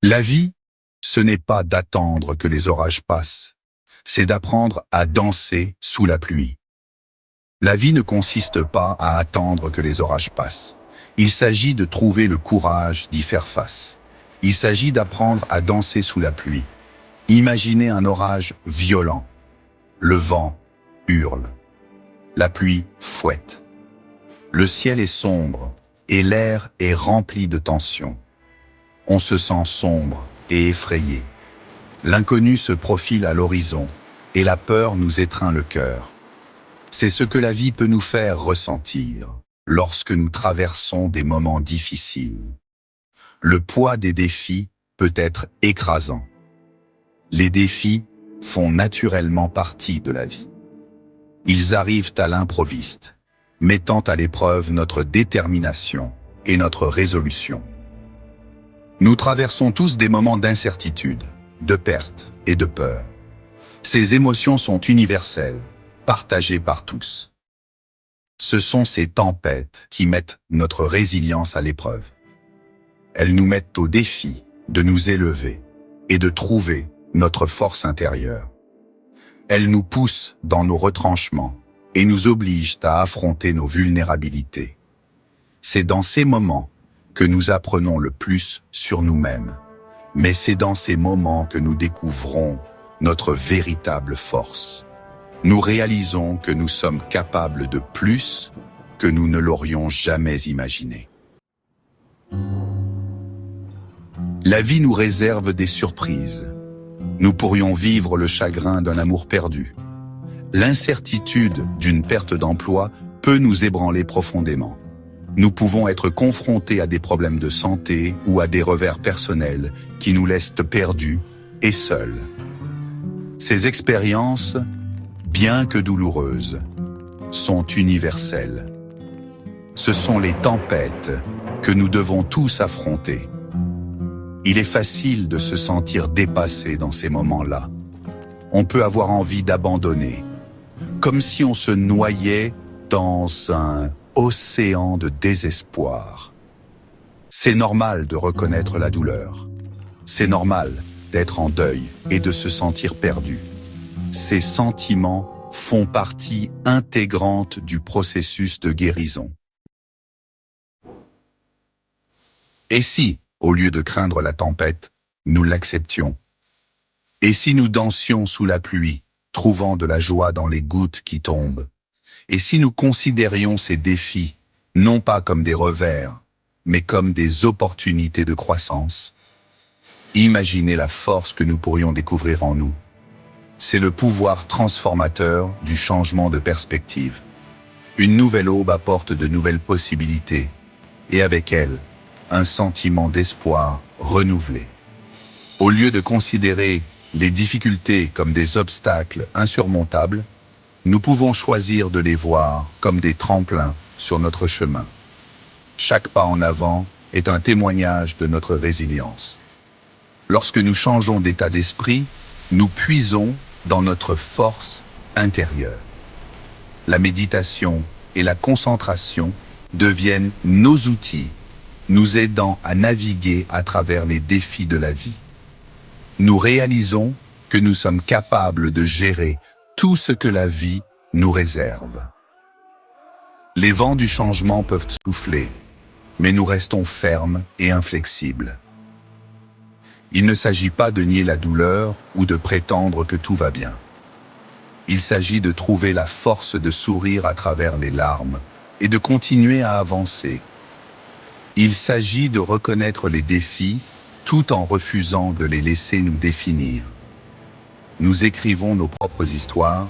La vie, ce n'est pas d'attendre que les orages passent, c'est d'apprendre à danser sous la pluie. La vie ne consiste pas à attendre que les orages passent. Il s'agit de trouver le courage d'y faire face. Il s'agit d'apprendre à danser sous la pluie. Imaginez un orage violent. Le vent hurle. La pluie fouette. Le ciel est sombre et l'air est rempli de tension. On se sent sombre et effrayé. L'inconnu se profile à l'horizon et la peur nous étreint le cœur. C'est ce que la vie peut nous faire ressentir lorsque nous traversons des moments difficiles. Le poids des défis peut être écrasant. Les défis font naturellement partie de la vie. Ils arrivent à l'improviste, mettant à l'épreuve notre détermination et notre résolution. Nous traversons tous des moments d'incertitude, de perte et de peur. Ces émotions sont universelles, partagées par tous. Ce sont ces tempêtes qui mettent notre résilience à l'épreuve. Elles nous mettent au défi de nous élever et de trouver notre force intérieure. Elles nous poussent dans nos retranchements et nous obligent à affronter nos vulnérabilités. C'est dans ces moments que nous apprenons le plus sur nous-mêmes. Mais c'est dans ces moments que nous découvrons notre véritable force. Nous réalisons que nous sommes capables de plus que nous ne l'aurions jamais imaginé. La vie nous réserve des surprises. Nous pourrions vivre le chagrin d'un amour perdu. L'incertitude d'une perte d'emploi peut nous ébranler profondément. Nous pouvons être confrontés à des problèmes de santé ou à des revers personnels qui nous laissent perdus et seuls. Ces expériences, bien que douloureuses, sont universelles. Ce sont les tempêtes que nous devons tous affronter. Il est facile de se sentir dépassé dans ces moments-là. On peut avoir envie d'abandonner, comme si on se noyait dans un océan de désespoir. C'est normal de reconnaître la douleur. C'est normal d'être en deuil et de se sentir perdu. Ces sentiments font partie intégrante du processus de guérison. Et si, au lieu de craindre la tempête, nous l'acceptions? Et si nous dansions sous la pluie, trouvant de la joie dans les gouttes qui tombent? Et si nous considérions ces défis, non pas comme des revers, mais comme des opportunités de croissance? Imaginez la force que nous pourrions découvrir en nous. C'est le pouvoir transformateur du changement de perspective. Une nouvelle aube apporte de nouvelles possibilités, et avec elle, un sentiment d'espoir renouvelé. Au lieu de considérer les difficultés comme des obstacles insurmontables, nous pouvons choisir de les voir comme des tremplins sur notre chemin. Chaque pas en avant est un témoignage de notre résilience. Lorsque nous changeons d'état d'esprit, nous puisons dans notre force intérieure. La méditation et la concentration deviennent nos outils, nous aidant à naviguer à travers les défis de la vie. Nous réalisons que nous sommes capables de gérer tout ce que la vie nous réserve. Les vents du changement peuvent souffler, mais nous restons fermes et inflexibles. Il ne s'agit pas de nier la douleur ou de prétendre que tout va bien. Il s'agit de trouver la force de sourire à travers les larmes et de continuer à avancer. Il s'agit de reconnaître les défis tout en refusant de les laisser nous définir. Nous écrivons nos propres histoires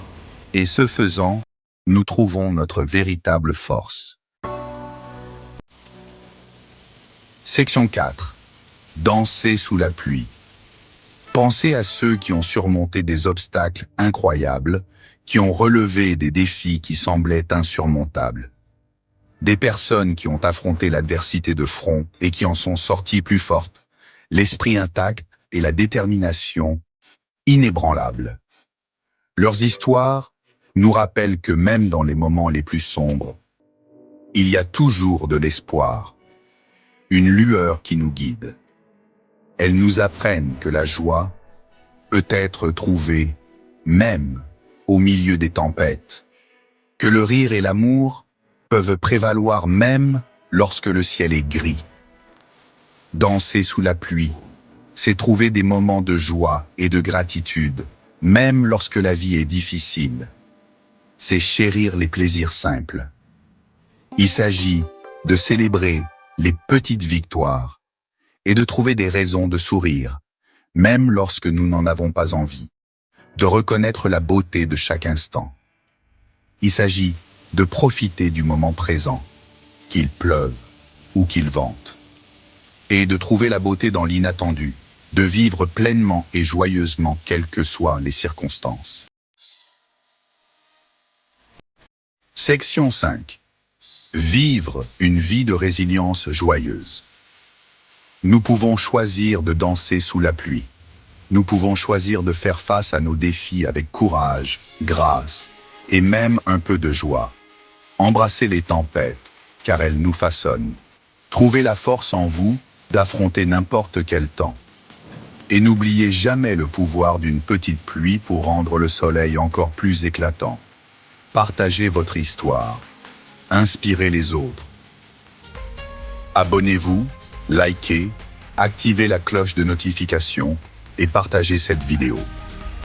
et ce faisant, nous trouvons notre véritable force. Section 4. Danser sous la pluie. Pensez à ceux qui ont surmonté des obstacles incroyables, qui ont relevé des défis qui semblaient insurmontables. Des personnes qui ont affronté l'adversité de front et qui en sont sorties plus fortes, l'esprit intact et la détermination inébranlable. Leurs histoires nous rappellent que même dans les moments les plus sombres, il y a toujours de l'espoir, une lueur qui nous guide. Elles nous apprennent que la joie peut être trouvée même au milieu des tempêtes, que le rire et l'amour peuvent prévaloir même lorsque le ciel est gris. Danser sous la pluie, c'est trouver des moments de joie et de gratitude, même lorsque la vie est difficile. C'est chérir les plaisirs simples. Il s'agit de célébrer les petites victoires et de trouver des raisons de sourire, même lorsque nous n'en avons pas envie, de reconnaître la beauté de chaque instant. Il s'agit de profiter du moment présent, qu'il pleuve ou qu'il vente, et de trouver la beauté dans l'inattendu, de vivre pleinement et joyeusement quelles que soient les circonstances. Section 5. Vivre une vie de résilience joyeuse. Nous pouvons choisir de danser sous la pluie. Nous pouvons choisir de faire face à nos défis avec courage, grâce et même un peu de joie. Embrassez les tempêtes, car elles nous façonnent. Trouvez la force en vous d'affronter n'importe quel temps. Et n'oubliez jamais le pouvoir d'une petite pluie pour rendre le soleil encore plus éclatant. Partagez votre histoire. Inspirez les autres. Abonnez-vous, likez, activez la cloche de notification et partagez cette vidéo.